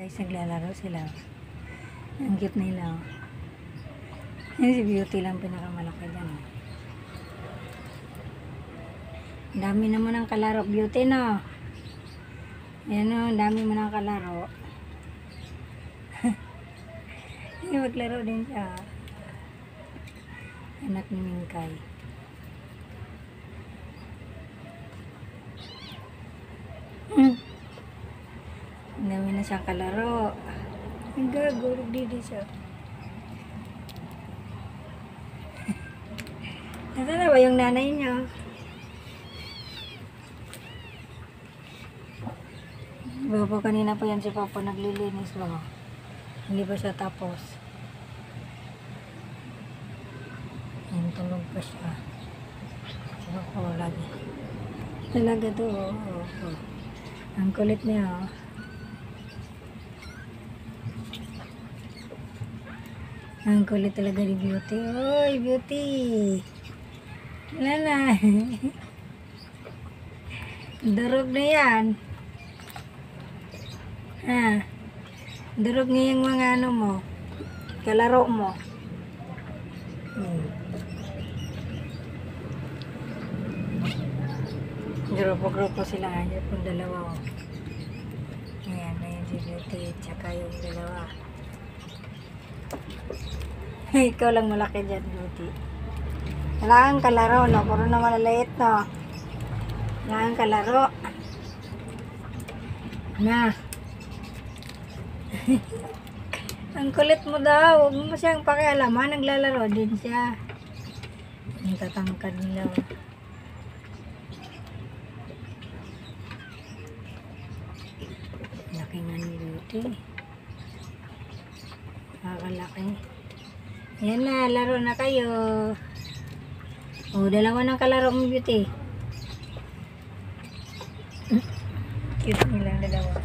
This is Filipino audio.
guys, naglalaro sila. Ang cute nila. Yan si Beauty lang pinakamalaki dyan. Ang dami naman ng kalaro, Beauty, no? Yan o, ang dami mo ng kalaro. Maglaro din siya. Anak ni Mingkay. Ang dami na siyang kalaro. Ang gagawin dito siya. Nasaan na ba yung nanay niya? Baba kanina pa yan si Papa naglilinis ba? Hindi pa siya tapos. Yan, tulog pa siya. Oo, lagi. Talaga to, oo. Ang kulit niya, oh. Ang kulit talaga ni Beauty. Oy, Beauty! Wala na. Durog na yan. Ha? Durog na yung mga ano mo. Kalaro mo. Grupo-grupo sila nga. Yung dalawa. Ayan, ayan si Beauty. Tsaka yung dalawa. Ikaw lang malaki dyan, Beauty. Kailangan kalaro, no? Puro na malaliit, no? Kailangan kalaro. Na. Ang kulit mo daw. Huwag mo siyang pakialaman. Naglalaro din siya. Ang tatangkad nila. Laki nga ni Beauty. Nakakalaki. Ayan na, laro na kayo. O, dalawa ng kalaro mo, Beauty. Cute nilang dalawa.